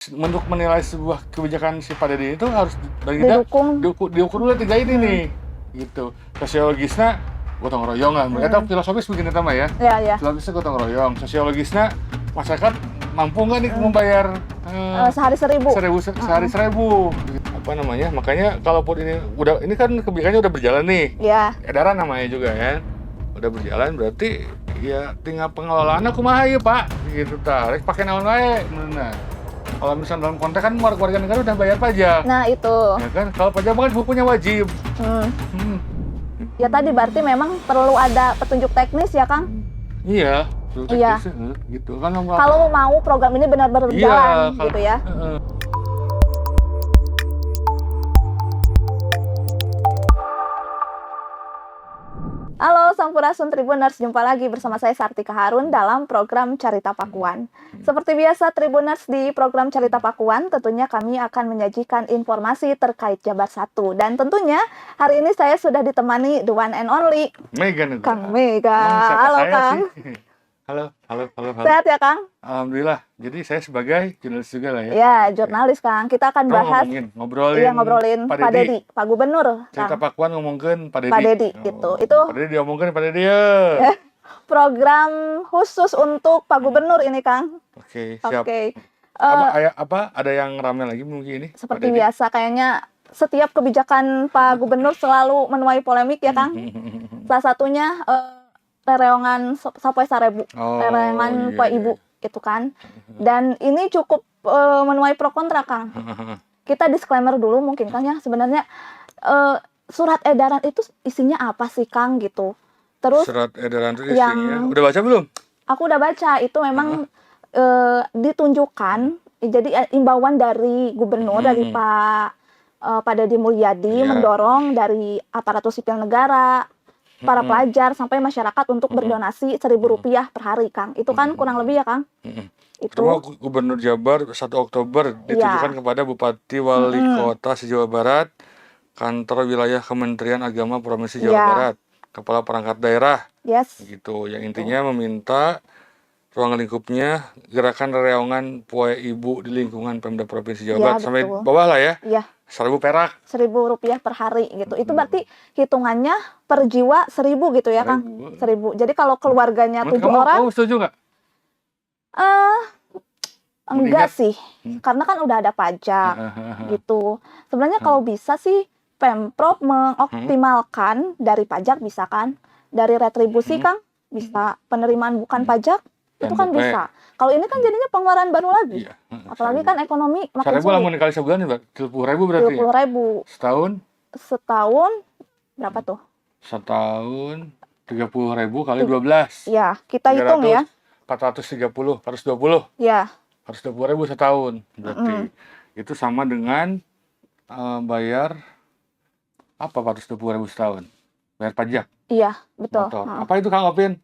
Untuk menilai sebuah kebijakan si Pak Deddy itu harus bagi kita diukur dulu 3 ini nih, gitu. Sosiologisnya gotong royong lah, atau filosofis begini sama ya. Iya. Filosofisnya gotong royong, sosiologisnya masyarakat mampu nggak nih membayar sehari 1.000. Sehari 1.000. Apa namanya? Makanya kalaupun ini kan kebijakannya udah berjalan nih. Iya. Edaran namanya juga kan. Udah berjalan berarti ya tinggal pengelolaannya kumaha ya Pak, gitu rek pakai naon wae menurutna. Kalau misalnya dalam konteks kan warga negara udah bayar pajak. Nah itu. Ya kan, kalau pajak kan hukumnya wajib. Ya tadi berarti memang perlu ada petunjuk teknis ya Kang? Iya. Iya. Gitu kan. Kalau mau program ini benar-benar berjalan, gitu ya. Halo Sampurasun Tribuners, jumpa lagi bersama saya Sartika Harun dalam program Carita Pakuan. Seperti biasa Tribuners, di program Carita Pakuan tentunya kami akan menyajikan informasi terkait Jabar 1. Dan tentunya hari ini saya sudah ditemani the one and only Mega Kang Mega. Halo Kang. Halo. Sehat ya Kang? Alhamdulillah. Jadi saya sebagai jurnalis juga lah ya. Ya, jurnalis Kang. Kita akan bahas ngobrolin Pak Deddy, Pak Gubernur. Cerita Pakuan ngomongin Pak Deddy. Pak Deddy gitu. Itu Pak Deddy diomongin Pak Deddy ya. Program khusus untuk Pak Gubernur ini Kang. Oke, siap. Oke. Ada yang ramai lagi mungkin ini? Seperti biasa kayaknya setiap kebijakan Pak Gubernur selalu menuai polemik ya Kang. Salah satunya rereongan Sapoe 1.000, rereongan Pak Ibu gitu kan. Dan ini cukup menuai pro kontra Kang. Kita disclaimer dulu mungkin Kang ya, sebenarnya surat edaran itu isinya apa sih Kang gitu. Terus surat edaran itu isinya udah baca belum? Aku udah baca, itu memang ditunjukkan, jadi imbauan dari gubernur, dari Pak Deddy Mulyadi mendorong dari aparatur sipil negara, para pelajar sampai masyarakat untuk berdonasi Rp1.000 per hari Kang. Itu kan kurang lebih ya Kang? Itu Gubernur Jabar 1 Oktober ditujukan kepada Bupati Wali Kota se-Jawa Barat, kantor wilayah Kementerian Agama Provinsi Jawa Barat, kepala perangkat daerah, gitu. Yang intinya meminta ruang lingkupnya gerakan rereongan Poe Ibu di lingkungan Pemda Provinsi Jawa Barat sampai bawah lah ya. 1.000 perak. Rp1.000 per hari gitu. Itu berarti hitungannya per jiwa 1.000 gitu ya Kang? 1.000. Jadi kalau keluarganya 7 orang. Kamu setuju nggak? Enggak sih, karena kan udah ada pajak gitu. Sebenarnya kalau bisa sih Pemprov mengoptimalkan dari pajak bisa kan, dari retribusi Kang bisa, penerimaan bukan pajak itu kan bisa. Kalau ini kan jadinya pengeluaran baru lagi. Apalagi kan ekonomi makin sulit. 1.000 lah mau dikali sebulan ya, 30.000 berarti. 30.000. Setahun berapa tuh? Setahun 30.000 kali 12. Ya, kita hitung ya. 430, 420. Ya. 120.000 setahun berarti. Itu sama dengan bayar apa 420.000 setahun? Bayar pajak. Iya, betul. Apa itu Kang Opin?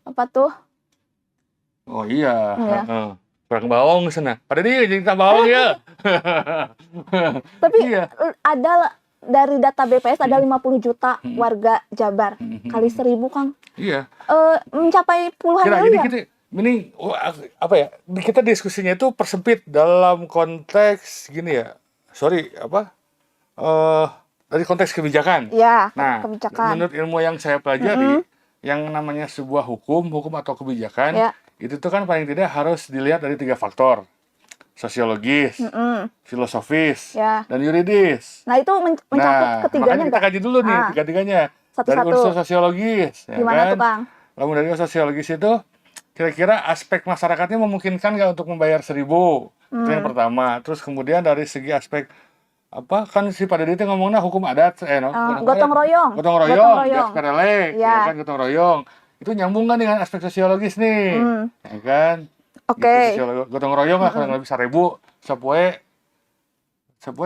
Apa tuh? Oh iya. Kurang bawang sana. Pada dia cerita bawang ya. Tapi ada dari data BPS ada 50 juta warga Jabar. Kali 1.000 Kang. Iya. Mencapai puluhan miliar. Ini apa ya? Kita diskusinya itu persempit dalam konteks gini ya. Dari konteks kebijakan. Ya, nah, kebijakan. Menurut ilmu yang saya pelajari, yang namanya sebuah hukum atau kebijakan, itu tuh kan paling tidak harus dilihat dari 3 faktor. Sosiologis, filosofis, dan yuridis. Nah, itu mencakup ketiganya kita kaji dulu nih, tiga-tiganya. Dari unsur sosiologis. Gimana tuh, Kang? Lalu dari unsur sosiologis itu, kira-kira aspek masyarakatnya memungkinkan nggak untuk membayar 1.000? Itu yang pertama. Terus kemudian dari segi aspek kan si Pak Deddy itu ngomongnya hukum adat, gotong royong, gas perelek, ya kan, gotong royong. Itu nyambung kan dengan aspek sosiologis nih, ya kan? Oke. Gitu, gotong royong lah, kurang lebih 1.000 sapoe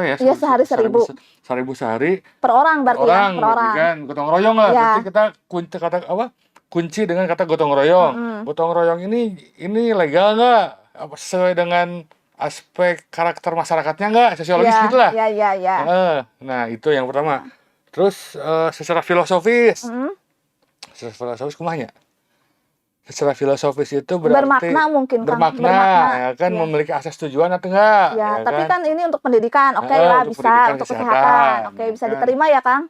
ya. Iya, sehari 1.000. 1.000 sehari. Per orang berarti ya, per orang. Kan? Gotong royong lah, berarti kita kunci dengan kata gotong royong. Gotong royong ini legal nggak? Sesuai dengan aspek karakter masyarakatnya nggak? Sosiologis gitu lah. Iya. Nah, itu yang pertama. Terus secara filosofis. Secara filosofis kumahnya? secara filosofis itu berarti bermakna mungkin Kang, bermakna, ya kan, ya. memiliki asas tujuan atau enggak, Ya, ya tapi kan? kan ini untuk pendidikan, oke lah Untuk bisa, pendidikan, untuk kesehatan, kesehatan, oke ya bisa kan? diterima ya Kang.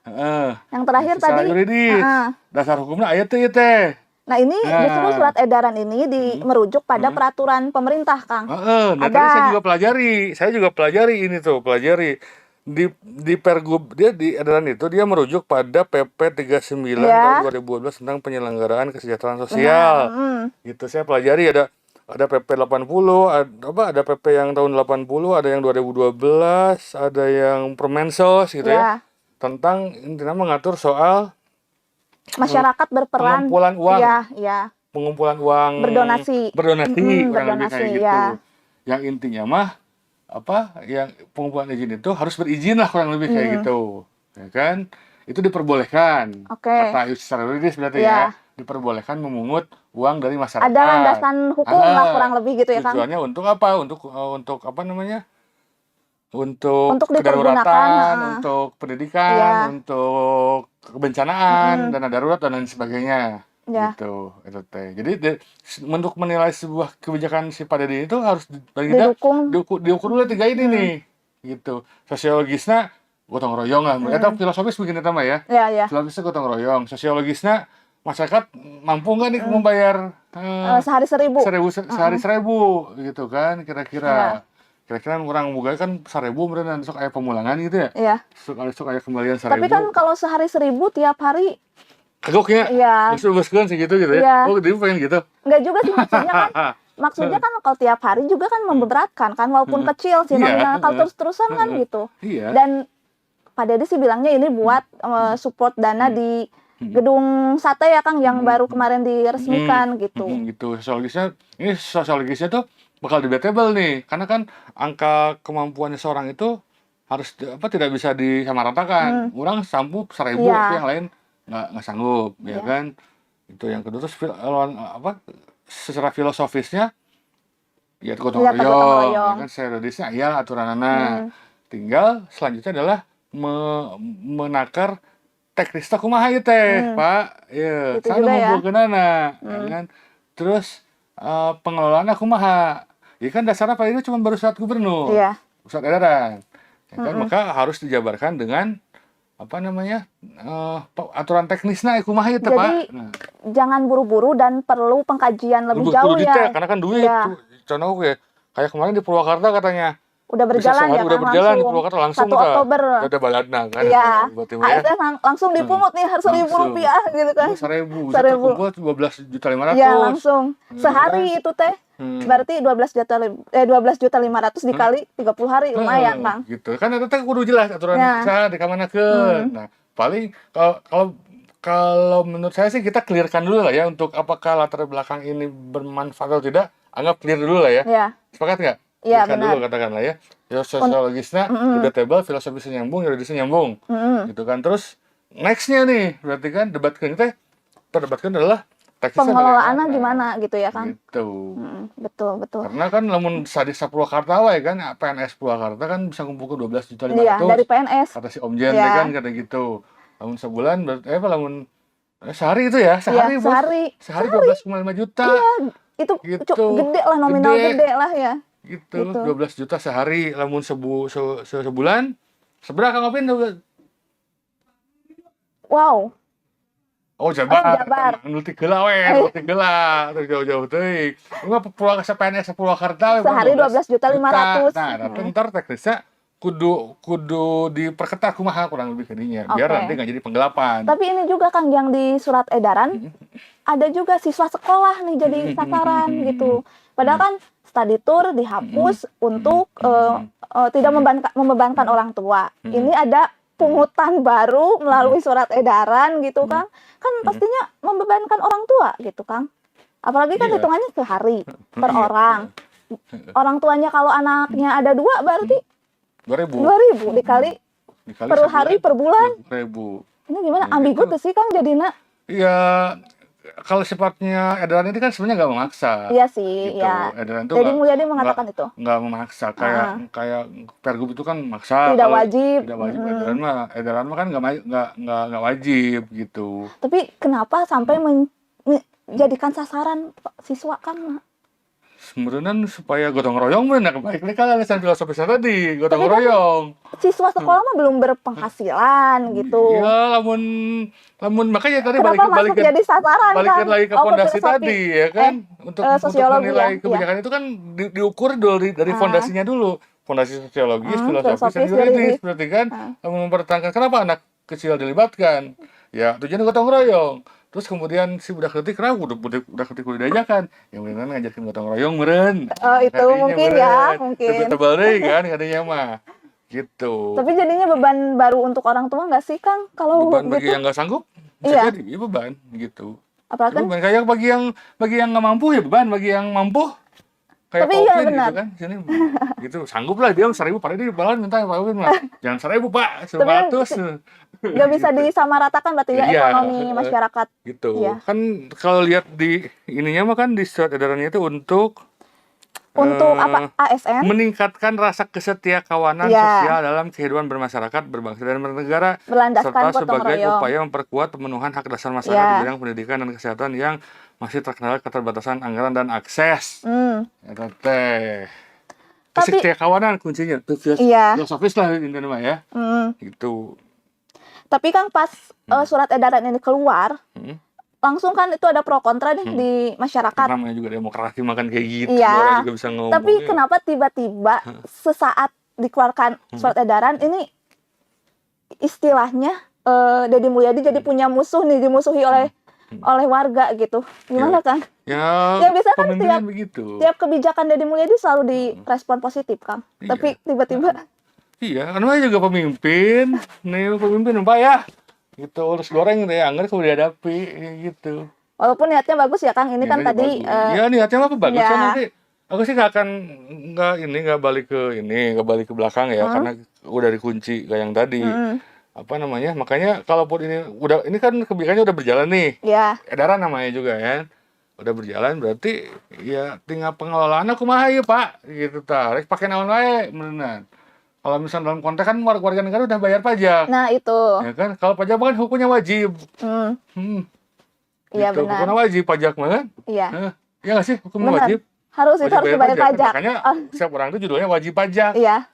Yang terakhir Secara tadi, yuridis, dasar hukumnya aya teh ieu teh. nah ini justru Nah, surat edaran ini merujuk pada peraturan pemerintah Kang. nah tadi saya juga pelajari ini tuh, di Pergub dia di edaran itu dia merujuk pada PP 39 Ya, tahun 2012 tentang penyelenggaraan kesejahteraan benar. sosial. Gitu saya pelajari ada PP 80, ada PP yang tahun 80, ada yang 2012, ada yang Permensos gitu ya. Ya, Tentang intinya mengatur soal masyarakat berperan, pengumpulan uang, ya, berdonasi, kurang lebih berdonasi, kayak gitu. ya, Yang intinya mah yang pengumpulan izin itu harus berizin lah, kurang lebih kayak gitu, ya kan? Itu diperbolehkan. oke. Kata secara yuridis berarti Ya. ya, diperbolehkan memungut uang dari masyarakat. Ada landasan hukum lah kurang lebih gitu ya Kang. Tujuannya untuk apa? Untuk apa namanya? Untuk dipergunakan, kedaruratan, untuk pendidikan, Ya. untuk kebencanaan, dana darurat dan lain sebagainya. Ya. Gitu, itu teh. Jadi untuk menilai sebuah kebijakan si Pak Dedi itu harus paling tidak diukur dulu 3 ini nih. Gitu. Sosiologisnya gotong royong lah. Eta filosofis begini mah ya. Ya. Filosofisnya gotong royong. Sosiologisnya masyarakat mampu nggak nih membayar sehari 1.000. sehari 1.000 gitu kan kira-kira. Kira-kira orang boga kan 1.000 beneran sok aya pemulangan gitu ya. Iya. Sok aya kembalian 1.000. Tapi kan kalau sehari 1.000 tiap hari kagoknya. Iya. Buskan segitu gitu ya. Iya. Oh, dia pengen gitu. Enggak juga sih maksudnya kan kalau tiap hari juga kan memberatkan kan walaupun kecil sih nominal kalau terus-terusan kan gitu. Iya. Dan Pak Dedi sih bilangnya ini buat support dana di gedung sate ya Kang yang baru kemarin diresmikan gitu. Gitu. Sosiologisnya tuh bakal debatable nih, karena kan angka kemampuannya seorang itu harus tidak bisa disamaratakan. Orang sanggup 1.000, tapi yang lain nggak sanggup, ya kan? Itu yang kedua. Terus secara filosofisnya ya gotong royong, ya kan? Serodisnya ya aturanana. Tinggal selanjutnya adalah menakar teknisnya kumaha ieu teh, Pak. Ieu, sana ngumpulkeunana, ya kan? Terus pengelolaannya kumaha? Ya kan dasarnya Pak ini cuma baru surat gubernur, surat edaran, ya kan? Maka harus dijabarkan dengan aturan teknisnya kumaha ieu teh, Pak. Jadi jangan buru-buru dan perlu pengkajian lebih jauh ya. Karena kan duit, contoh kayak kemarin di Purwakarta katanya. Udah berjalan ya udah kan berjalan di Purwakarta langsung 1 Oktober. Udah baladna kan. Iya. Langsung dipungut nih harus Rp1.000 gitu kan. 1.000. 1.000. 12.500.000. Iya, langsung. Sehari itu teh. Berarti 12.500.000 dikali 30 hari lumayan, Kang. Gitu. Kan itu teh kudu jelas aturan di kamanakeun. Nah, paling kalau menurut saya sih kita clearkan dulu lah ya untuk apakah latar belakang ini bermanfaat atau tidak, anggap clear dulu lah ya. Iya. Sepakat nggak? Iya, benar. Dulu katakanlah ya. Sosiologisnya debatable, filosofisnya nyambung, yuridisnya nyambung. Gitu kan. Terus next-nya nih, berarti kan debatkan adalah pengelolaannya gimana gitu ya kan. Gitu. Betul. Karena kan lamun sadis Purwakarta wae kan PNS Purwakarta kan bisa ngumpulkeun 12.500.000. Iya, dari PNS. Kata si Om Jen kan kata gitu. Lamun sebulan lamun sehari itu ya, sehari 12,5 juta. Iya, itu gitu. Gede lah, nominal gede lah ya. Gitu. 12 juta sehari, lamun sebulan seberapa ngopin tuh? Wow. Oh, Jabar. Nu ti geula we, terus jauh-jauh teuing. Mah PNS Purwakarta sehari 12.500.000. Nah, ntar teknisnya kudu diperketat kumaha kurang lebih kadinya, biar nanti nggak jadi penggelapan. Tapi ini juga Kang yang di surat edaran ada juga siswa sekolah nih jadi sasaran gitu. Padahal kan study tour dihapus untuk tidak membebankan orang tua. Ini ada pungutan baru melalui surat edaran gitu Kang. Kan pastinya membebankan orang tua gitu Kang. Apalagi kan hitungannya sehari per orang. Orang tuanya kalau anaknya ada 2 berarti 2.000 dikali per hari per bulan. 2.000. Ini gimana? Ambigu tuh sih Kang jadinya. Iya, kalau sifatnya edaran ini kan sebenarnya nggak memaksa. Iya sih, gitu. ya. Edaran itu Jadi Mulyadi mengatakan itu. Nggak memaksa, kayak Pergub itu kan maksa. Tidak wajib. Edaran mah kan nggak wajib gitu. Tapi kenapa sampai dijadikan sasaran siswa Kang? Sebenarnya supaya gotong royong bener baik nih kan alasan filosofisnya tadi gotong Tapi kan royong. siswa sekolah mah belum berpenghasilan gitu. Ya, lamun makanya tadi Kenapa masuk jadi sasaran balikin Kang? lagi ke Oh, ke fondasi filosofi. tadi ya kan untuk Sosiologi ya. menilai Iya. kebijakan itu kan diukur dari fondasinya dulu. Fondasi sosiologis, filosofis, dan filosofis, yuridis yuridis. berarti kan mempertahankan kenapa anak kecil dilibatkan. Ya, tujuannya gotong royong. Terus kemudian si budak ketik kenapa budak ketik udah diajakan yang bener ngajakin gotong royong meren. Oh, itu Kadinya mungkin meren. ya, mungkin. Tebel deh kan katanya mah. Gitu. Tapi jadinya beban baru untuk orang tua nggak sih Kang kalau Beban bagi gitu? yang nggak sanggup Iya. bisa jadi beban gitu. Apalagi kan, Beban kayak bagi yang nggak mampu ya beban, bagi yang mampu kayak tapi Pak iya Opin benar. gitu kan sini gitu sanggup lah dia 1.000 pada dia balan minta Pak Opin mah jangan 1.000 Pak Tapi 100 nggak bisa gitu. disamaratakan berarti ya Iya, ekonomi masyarakat. gitu Iya. kan kalau lihat di ininya mah kan di surat edarannya itu untuk Untuk apa ASN? meningkatkan rasa kesetiakawanan Iya. sosial dalam kehidupan bermasyarakat, berbangsa dan bernegara, Berlandaskan serta gotong sebagai royong. upaya memperkuat pemenuhan hak dasar masyarakat Iya. di bidang pendidikan dan kesehatan yang masih terkendala keterbatasan anggaran dan akses. Eta teh. Tapi- Kesetiakawanan kuncinya. Itu Iya. filosofis lah ini mah ya. Gitu. Tapi Kang pas surat edaran ini keluar, langsung kan itu ada pro kontra nih di masyarakat. Namanya juga demokrasi makan kayak gitu. Iya. Orang juga bisa ngomong. Tapi ya. kenapa tiba-tiba sesaat dikeluarkan surat edaran ini istilahnya Deddy Mulyadi jadi punya musuh nih, dimusuhi oleh warga gitu. Gimana Kang? Ya, Ya bisa kan pemimpin begitu. tiap kebijakan Deddy Mulyadi selalu direspon positif Kang. Iya. Tapi tiba-tiba Iya, kan namanya juga pemimpin. Nih pemimpin Pak ya. Gitu, urus goreng deh, anggar kalau dihadapi gitu. walaupun niatnya bagus ya Kang, ini kan Niatnya tadi bagus. Ya niatnya mah bagus ya. kan nanti. Aku sih nggak balik ke belakang ya karena udah dikunci kayak yang tadi. Apa namanya? Makanya kalaupun ini kan kebijakannya udah berjalan nih. ya Edaran namanya juga kan. Udah berjalan berarti ya tinggal pengelolaan kumaha ya Pak gitu tarik pakai naon wae beneran. Kalau misalnya dalam konteks kan warga negara udah bayar pajak. nah itu. Ya kan? Kalau pajak kan hukumnya wajib. Iya Gitu. benar. Hukumnya wajib pajak mah kan? Iya. Iya nggak sih hukumnya Benar. wajib? Harus itu harus dibayar pajak. Makanya setiap orang itu judulnya wajib pajak. Iya.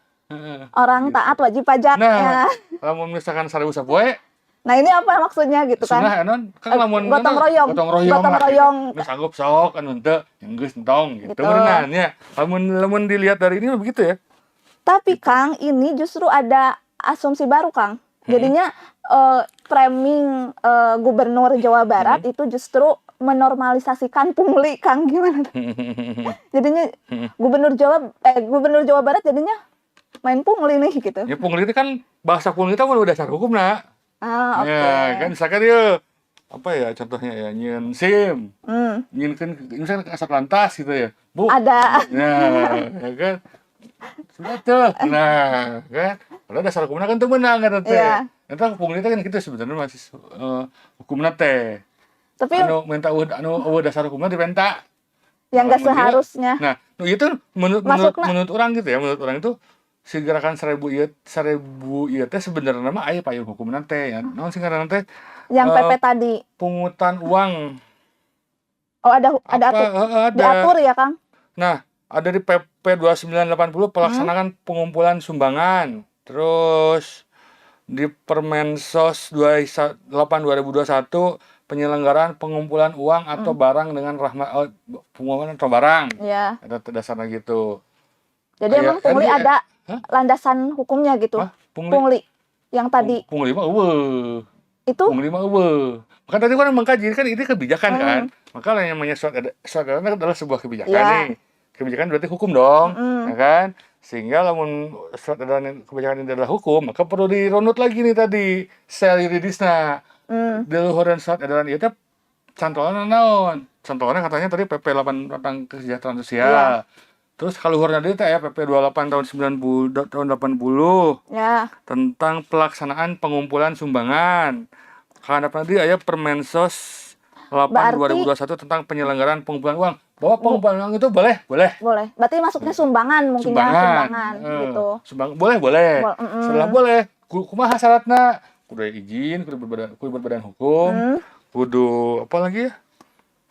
Orang taat wajib pajak. Nah, Ya. kalau misalkan 1.000 sapoe, Nah ini apa maksudnya gitu kan? sunah anon kan lamun Gotong royong. gotong royong. Gotong lah. royong. Nu sanggup sok anu teu yang geus entong gitu. Gitu. Beneran ya. Lamun dilihat dari ini mah begitu ya. Tapi Kang, ini justru ada asumsi baru Kang. Jadinya framing Gubernur Jawa Barat itu justru menormalisasikan pungli Kang, gimana? Jadinya Gubernur Jawa Barat jadinya main pungli nih gitu. Ya pungli itu kan bahasa pungli itu kan udah dasar hukum nah. Oke. Ya kan misalkan dia apa ya contohnya ya nyeun SIM. Nyeunkeun misalkan ke asap lantas gitu ya. Bu. Ada. Nah, ya kan. Sudah tuh. Nah, kan. Padahal dasar hukumnya kan tuh menang kan teh. Iya. Eta pungli teh kan kita sebenarnya masih hukumna teh. Tapi Minta dasar hukumnya dipenta. yang nggak Kemudian, seharusnya. Nah, itu menurut orang gitu ya, menurut orang itu si gerakan 1.000 ieu teh sebenarnya mah aya payung hukumna teh ya. Naon sih ngaranna teh? Yang PP tadi. Pungutan uang. Oh, ada Apa? Ada. diatur ya Kang? Nah, ada di PP 2980 pelaksanaan pengumpulan sumbangan. Terus di Permensos 28 2021 penyelenggaraan pengumpulan uang atau barang dengan pengumpulan atau barang. Iya. Ada dasarnya gitu. Jadi emang pungli ada landasan hukumnya gitu. Pungli yang tadi. Pungli mah eueuh. Itu Pungli mah eueuh. Maka tadi kan mengkaji kan ini kebijakan kan. Maka yang namanya surat edaran adalah sebuah kebijakan nih. Kebijakan berarti hukum dong, ya kan? Sehingga lamun surat edaran kebijakan ini adalah hukum, maka perlu dirunut lagi nih tadi sel yuridisna. Di luhureun surat edaran ieu teh cantolna naon? Cantolna katanya tadi PP 8 tentang kesejahteraan sosial. Terus kaluhurna deui teh aya PP 28 tahun 80 ya. tentang pelaksanaan pengumpulan sumbangan. Karena tadi aya Permensos 8 2021 tentang penyelenggaraan pengumpulan uang. Bahwa pengumpulan uang itu boleh. Berarti masuknya sumbangan mungkin ya, sumbangan gitu. Boleh. Setelah boleh, kumaha syaratna? Kudu izin, kudu berbadan hukum, kudu apa lagi ya?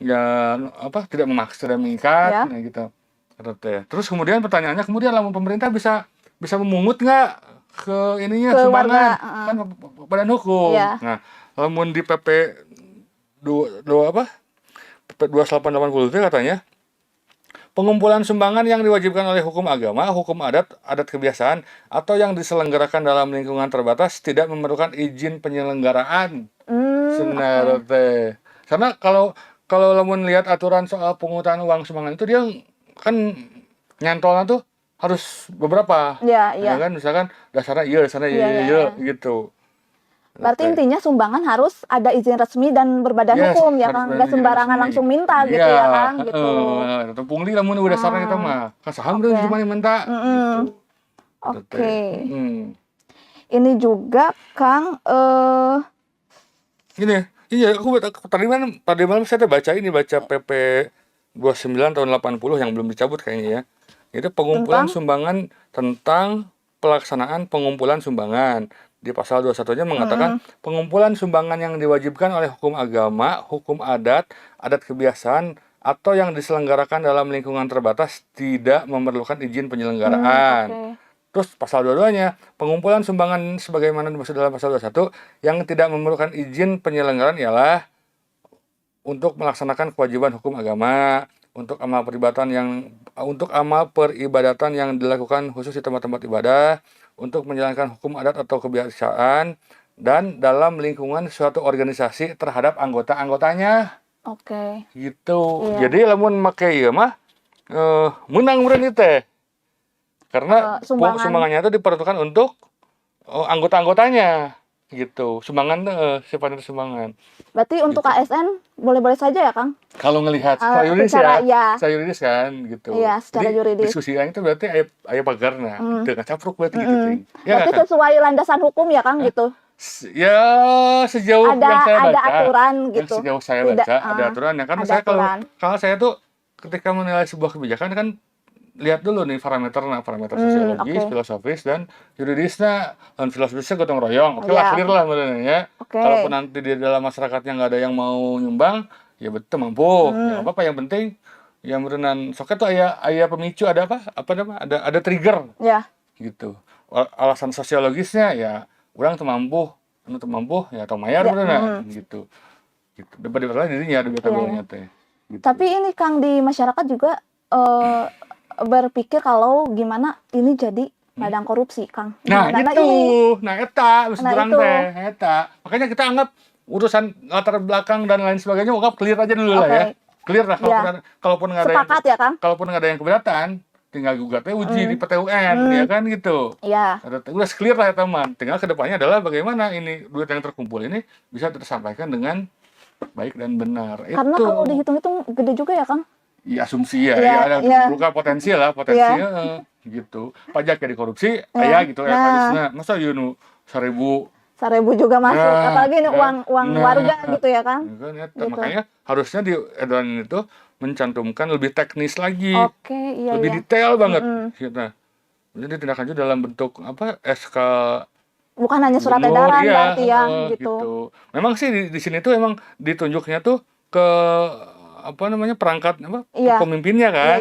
ya apa tidak memaksa dan mengikat, Ya. nah gitu. Terus kemudian pertanyaannya, kemudian lamun pemerintah bisa memungut nggak ke ininya Ke sumbangan, warga. kan badan hukum. Iya. Nah, lamun di PP dua apa PP 2880 itu katanya pengumpulan sumbangan yang diwajibkan oleh hukum agama, hukum adat, adat kebiasaan, atau yang diselenggarakan dalam lingkungan terbatas tidak memerlukan izin penyelenggaraan. Sebenarnya teh. Karena kalau lamun lihat aturan soal pungutan uang sumbangan itu dia kan nyantolnya tuh harus beberapa. Iya, Ya iya. kan misalkan dasarnya Iya, iya, iya iya. gitu. Berarti Teh. intinya sumbangan harus ada izin resmi dan berbadan Yes, hukum ya harus Kang, berani nggak izin sembarangan resmi. langsung minta gitu Iya, ya Kang, gitu. atau pungli lamun udah dasarnya kita mah. Kan saham udah Oke. cuma minta gitu. Oke. Mm. Ini juga Kang, Gini, iya aku tadi malam saya baca PP 29 tahun 80 yang belum dicabut kayaknya ya. Itu pengumpulan Tentang? sumbangan tentang pelaksanaan pengumpulan sumbangan. Di pasal 21-nya mengatakan pengumpulan sumbangan yang diwajibkan oleh hukum agama, hukum adat, adat kebiasaan, atau yang diselenggarakan dalam lingkungan terbatas tidak memerlukan izin penyelenggaraan. Oke. Terus pasal 22-nya, pengumpulan sumbangan sebagaimana dimaksud dalam pasal 21 yang tidak memerlukan izin penyelenggaraan ialah untuk melaksanakan kewajiban hukum agama, untuk amal peribadatan yang dilakukan khusus di tempat-tempat ibadah, untuk menjalankan hukum adat atau kebiasaan, dan dalam lingkungan suatu organisasi terhadap anggota-anggotanya. Oke. Gitu. Iya. Jadi lamun make ieu mah menang meureun ieu teh. Karena sumbangannya itu diperuntukkan untuk anggota-anggotanya gitu. Sumbangan sifatnya sumbangan. Berarti untuk ASN boleh-boleh saja ya Kang? Kalau ngelihat secara yuridis secara, secara yuridis kan gitu. Iya, secara Jadi, yuridis. diskusi itu berarti aya pagarna, gitu capruk berarti gitu. Ya, berarti sesuai landasan hukum ya Kang gitu? Ya sejauh yang saya baca. Ada aturan gitu. Sejauh saya baca ada aturan ya kan. Saya kalau saya tuh ketika menilai sebuah kebijakan kan lihat dulu nih parameter sosiologis, filosofis, dan yuridisnya. Dan filosofisnya gotong royong, oke lah, clear lah sebenarnya. Kalaupun nanti di dalam masyarakatnya nggak ada yang mau nyumbang, ya betul mampu. Ya apa yang penting yang berenan soket tuh aya pemicu, ada ada trigger. Ya. Gitu. Alasan sosiologisnya ya orang tuh mampu ya atau mayar beneran gitu. Gitu. Debat-debat dirinya debat teh. Gitu. Tapi ini Kang di masyarakat juga berpikir kalau gimana ini jadi ladang korupsi, Kang. Nah eta makanya kita anggap urusan latar belakang dan lain sebagainya clear aja dulu lah ya. Clear lah kalaupun nggak ada sepakat ya Kang. Kalaupun nggak ada yang keberatan, tinggal gugatnya uji di PT UN ya kan gitu. Iya. Udah clear lah ya teman. Tinggal kedepannya adalah bagaimana ini duit yang terkumpul ini bisa tersampaikan dengan baik dan benar. Karena kalau dihitung-hitung gede juga ya Kang. Iya asumsi ada bukan potensial gitu. Pajak ya dikorupsi, gitu harusnya. Masa yunu 1.000 juga masuk, apalagi ini uang warga gitu ya kan. Gitu. Makanya harusnya di edaran itu mencantumkan lebih teknis lagi. Lebih detail banget gitu. Jadi tindak lanjut dalam bentuk SK, bukan hanya surat edaran berarti ya gitu. Memang sih di sini tuh emang ditunjuknya tuh ke perangkat pemimpinnya kan,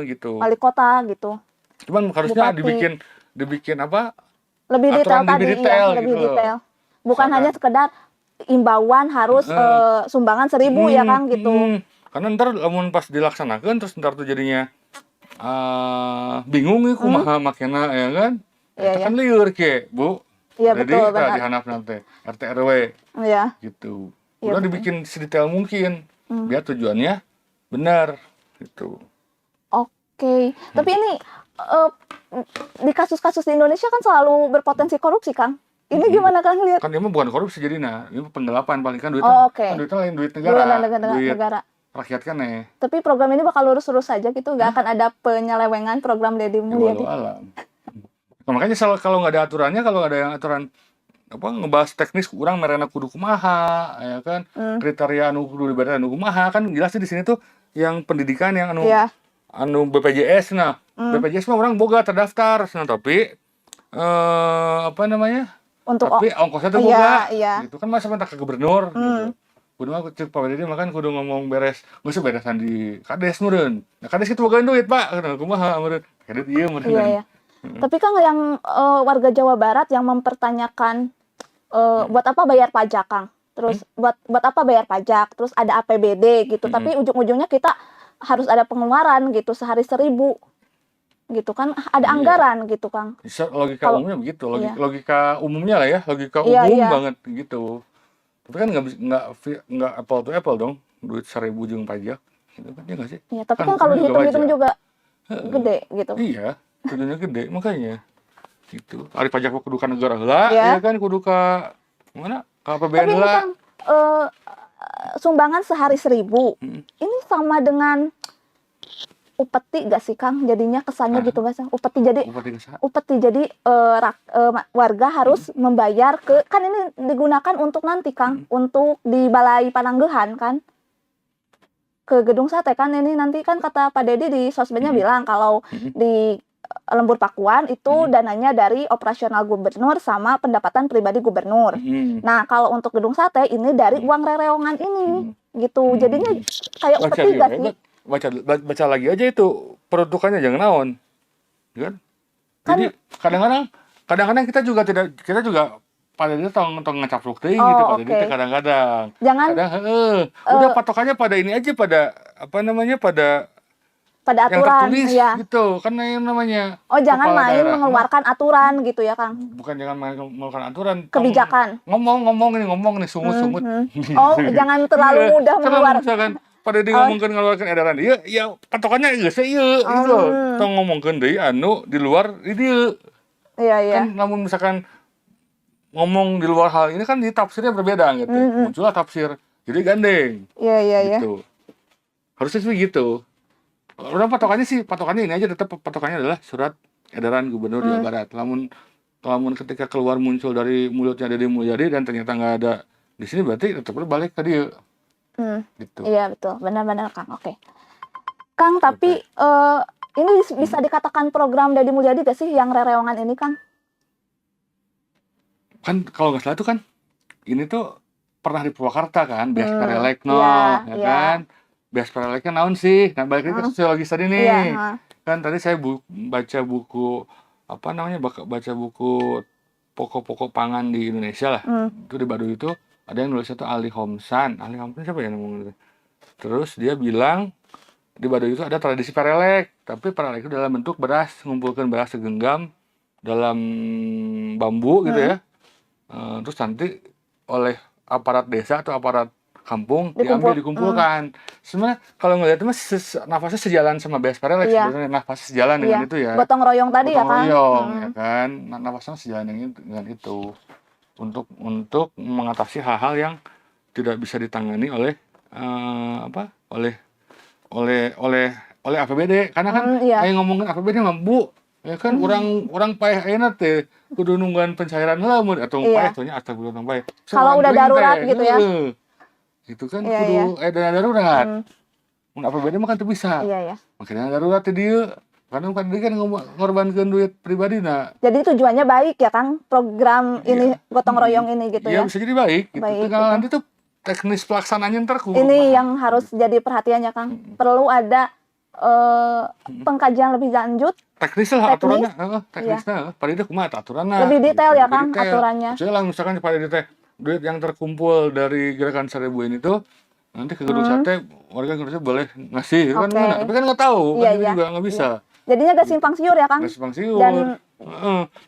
gitu. Wali kota gitu. Cuman harusnya dibikin lebih detail lebih detail. Bukan hanya sekedar imbauan harus sumbangan 1.000 ya Kang gitu. Karena ntar pas dilaksanakan terus ntar tuh jadinya bingung nih kumaha makena ya kan. Itu kan liur ke Bu. Iya betul benar. Di handap nanti RT RW. Iya. Gitu. Udah dibikin sedetail mungkin biar tujuannya benar gitu. Oke. Tapi ini di kasus-kasus di Indonesia kan selalu berpotensi korupsi, Kang. Ini gimana Kang lihat? Kan ini bukan korupsi jadinya, ini penggelapan paling kan duitnya. Kan duitnya lain duit negara. Duit negara. Rakyat kan Tapi program ini bakal lurus-lurus saja gitu, nggak akan ada penyelewengan program Deddy Mulyadi. Nah, makanya kalau nggak ada aturannya, kalau nggak ada yang aturan ngebahas teknis kurang merena kudu kumaha ya kan, kriteria anu kudu diberikan anu kumaha kan jelas di sini tuh yang pendidikan yang anu BPJS BPJS mah orang boga terdaftar tapi untuk tapi ongkosnya tuh boga gitu kan masa minta ke gubernur gitu. kudu mah cek Pak Dede makan kudu ngomong beres, geus beresan di kades meureun. Nah kades kitu bogaan duit, Pak. Kumaha meureun? Kades ieu meureun. Iya ya. Tapi Kang yang warga Jawa Barat yang mempertanyakan buat apa bayar pajak, Kang? Terus buat apa bayar pajak? Terus ada APBD gitu. Tapi ujung-ujungnya kita harus ada pengeluaran gitu sehari 1.000 gitu kan, ada anggaran gitu, Kang. Logika umumnya begitu, logika umumnya lah ya, logika Iya, umum iya. banget gitu. Tapi kan nggak apple to apple dong, duit 1.000 jeung pajak, gitu kan, ya nggak sih? Iya, tapi Kan kan kalau sebenarnya dihitung-hitung wajar. juga gede gitu. Iya, kudunya gede, makanya gitu. Ari pajak mah kudu ka negara heula, Iya. ya kan, kudu ka mana? Ka Tapi APBN ini heula. Kang, sumbangan sehari 1.000, ini sama dengan upeti gak sih Kang? Jadinya kesannya gitu gak sih? Upeti jadi warga harus membayar kan ini digunakan untuk nanti Kang, untuk di Balai Pananggehan kan, ke Gedung Sate kan, ini nanti kan kata Pak Dedi di sosmednya bilang kalau di Lembur Pakuan itu dananya dari operasional gubernur sama pendapatan pribadi gubernur. Nah kalau untuk Gedung Sate ini dari uang rereongan ini gitu, jadinya kayak upeti gak sih? Baca lagi aja itu peruntukannya, jangan naon, kan? Jadi kadang-kadang kita juga pada dia tong ngacapluk teuing gitu, pada dia kadang-kadang. Jangan udah patokannya pada ini aja, pada apa namanya, pada yang aturan tertulis ya. gitu kan, yang namanya Jangan kepala main daerah. mengeluarkan aturan gitu ya Kang. Bukan jangan main mengeluarkan aturan, Kebijakan. ngomong nih sungut-sungut. Jangan terlalu mudah mengeluarkan. Misalkan pada dia ngomongkeun ngeluarkan edaran ieu, ya patokannya geus ieu gitu loh. Tong ngomongkeun deui anu di luar di dieu. Iya. Kan namun misalkan ngomong di luar hal ini kan tafsirnya berbeda gitu. Muncullah tafsir jadi gandeng. Iya. Gitu. Harusnya sih gitu. Udah patokannya ini aja, tetap patokannya adalah surat edaran Gubernur Jawa Barat. Lamun ketika keluar muncul dari mulutnya Deddy Mulyadi dan ternyata nggak ada di sini, berarti tetap balik ke dia. Gitu. Iya betul, benar-benar Kang. Oke. Kang, tapi ini bisa dikatakan program Deddy Mulyadi gak sih yang rereongan ini, Kang? Kan kalau nggak salah itu kan ini tuh pernah di Purwakarta kan, Beas Perelek kan. Beas Pereleknya naon sih? Nah balik lagi ke sosiologis tadi nih. Iya. Kan tadi saya baca buku apa namanya, baca buku pokok-pokok pangan di Indonesia lah. Itu di Baduy itu ada yang nulisnya tuh Ali Homsan siapa ya namanya? Terus dia bilang di Baduy itu ada tradisi perelek, tapi perelek itu dalam bentuk beras, mengumpulkan beras segenggam dalam bambu gitu ya. Terus nanti oleh aparat desa atau aparat kampung dikumpulkan. Sebenarnya kalau ngelihat itu nafasnya sejalan sama Beas Perelek, sebenarnya nafasnya sejalan dengan itu ya. Gotong royong tadi ya kan? Ya kan, nafasnya sejalan dengan itu untuk mengatasi hal-hal yang tidak bisa ditangani oleh oleh APBD, karena kan ayo ngomongin APBD mah Bu, ya kan orang payah ayeuna teh kudu nungguan pencairan heula mun atau payah teh nya astagfirullah tong payah. Kalau udah darurat gitu ya. Gitu kan kudu dana darurat. Mun APBD mah kan teu bisa. Iya. Makanya darurat teh dieu. Karena kan dia kan ngorbankeun duit pribadina. Jadi tujuannya baik ya Kang, program ini gotong royong ini gitu ya. Iya, bisa jadi baik gitu. Tinggal nanti tuh teknis pelaksanaannya ntar ini yang harus jadi perhatiannya Kang. Perlu ada pengkajian lebih lanjut. Teknis lah aturannya, teknisnya. Pada itu kumaha aturannya. Lebih detail ya Kang aturannya. Misalnya misalkan pada itu duit yang terkumpul dari gerakan 1.000 ini tuh nanti ke Gedung Sate warga Indonesia boleh ngasih kan, tapi kan nggak tahu, kan juga nggak bisa. Jadinya gak simpang siur ya Kang. Gak simpang siur.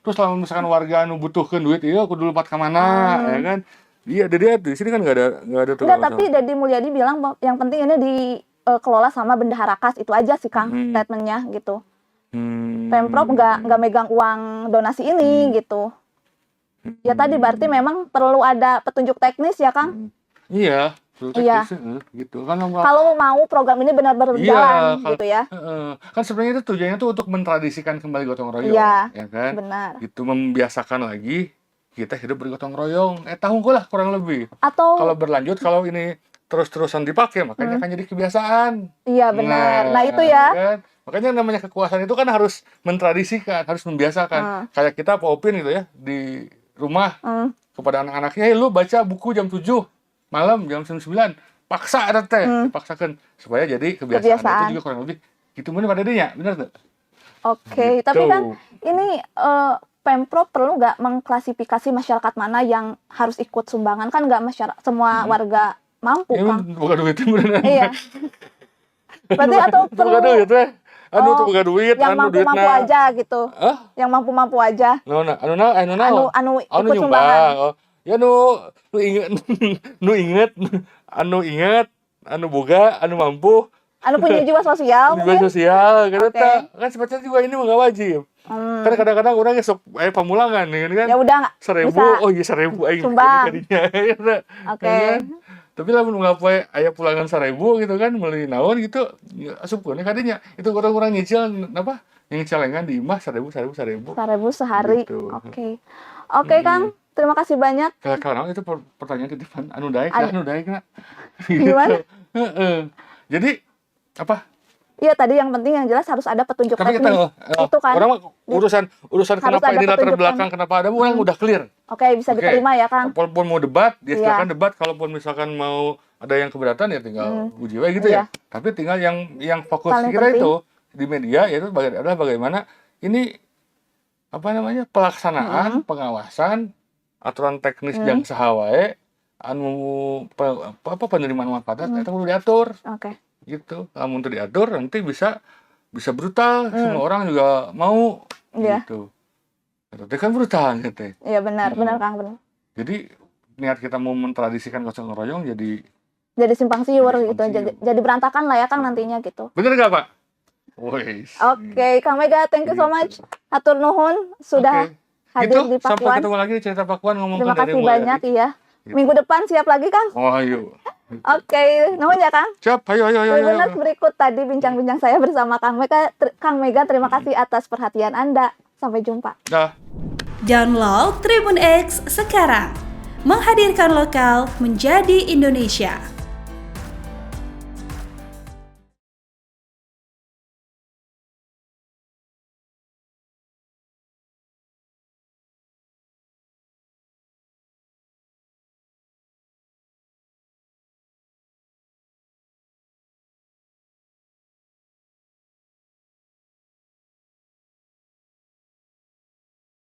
Terus kalau misalkan warga anu butuhkeun duit, iya kudu lompat ka mana, ya kan? Iya, di sini kan nggak ada tuh. Enggak, tapi Deddy Mulyadi bilang yang penting ini dikelola sama bendahara kas, itu aja sih Kang statementnya gitu. Pemprov nggak megang uang donasi ini gitu. Ya tadi berarti memang perlu ada petunjuk teknis ya Kang. Iya. Gitu kan, kalau mau program ini benar-benar berjalan gitu ya. Kan sebenarnya itu tujuannya tuh untuk mentradisikan kembali gotong royong, ya kan? Benar. Itu membiasakan lagi kita hidup bergotong royong. Tahunku lah kurang lebih. Atau kalau berlanjut, kalau ini terus-terusan dipakai, makanya akan jadi kebiasaan. Iya benar. Nah itu ya. Kan? Makanya namanya kekuasaan itu kan harus mentradisikan, harus membiasakan. Kayak kita Pak Opin gitu ya, di rumah kepada anak-anaknya, lu baca buku jam 7. malam jam 9 paksa ada teh dipaksakan supaya jadi kebiasaan. Itu juga kurang lebih gitu bener pada dia bener tuh. Oke, Gitu. tapi kan ini Pemprov perlu nggak mengklasifikasi masyarakat mana yang harus ikut sumbangan, kan nggak semua warga mampu Ya, Kang. bukan duitnya beneran. Iya. Berarti atau perlu bukan duit teh. Tuh bukan duit, yang mampu-mampu aja gitu. Yang mampu-mampu aja. Anu Ikut nyumbang. sumbangan. Oh. Ya nu inget, anu boga, anu mampu. Anu punya jiwa sosial Jiwa mungkin. sosial, kan sebetulnya juga ini nggak wajib. Kan kadang-kadang orang sok pamulangan kan. Ya udah 1.000, oh iya 1.000 aing sumbang. Oke. Tapi lamun ngapain aya pulangan 1.000 gitu kan meuli naon gitu asupkeun kadinya. Itu orang-orang nyicil apa? Yang celengan di imah 1.000 sehari. Gitu. Oke, Kang. Terima kasih banyak. Kalau itu pertanyaan titipan anu daek na. Gimana? Jadi apa? Iya, tadi yang penting yang jelas harus ada petunjuk Tapi teknis. Itu kan. orang urusan kenapa ini latar belakang, kenapa ada orang udah clear. Oke, bisa diterima ya, Kang. Walaupun mau debat, dia silakan debat. Kalaupun misalkan mau ada yang keberatan ya tinggal uji wae gitu ya. Tapi tinggal yang fokus paling kita penting itu di media yaitu adalah bagaimana ini apa namanya pelaksanaan, pengawasan, aturan teknis yang sahawae anu penerimaan manfaat itu perlu diatur. Oke. Gitu. Kalau untuk diatur nanti bisa brutal, semua orang juga mau gitu. Itu kan brutal gitu. Iya benar Kang, benar. Jadi niat kita mau mentradisikan gotong royong jadi simpang siur gitu. Jadi berantakan lah ya Kang nantinya gitu. Bener gak Pak? Wes. Oke, Kang Mega, thank you so much. Hatur nuhun sudah hadir gitu, di Pakuan. Sampai ketemu lagi di cerita Pakuan ngomongin Terima kasih banyak ya. Minggu depan siap lagi Kang? Oh ayo. Oke, nuhun ya Kang. Siap, ayo. Benar berikut tadi bincang-bincang saya bersama Kang Mega. Kang Mega, terima kasih atas perhatian Anda. Sampai jumpa. Dah. Download Tribun X sekarang. Menghadirkan lokal menjadi Indonesia.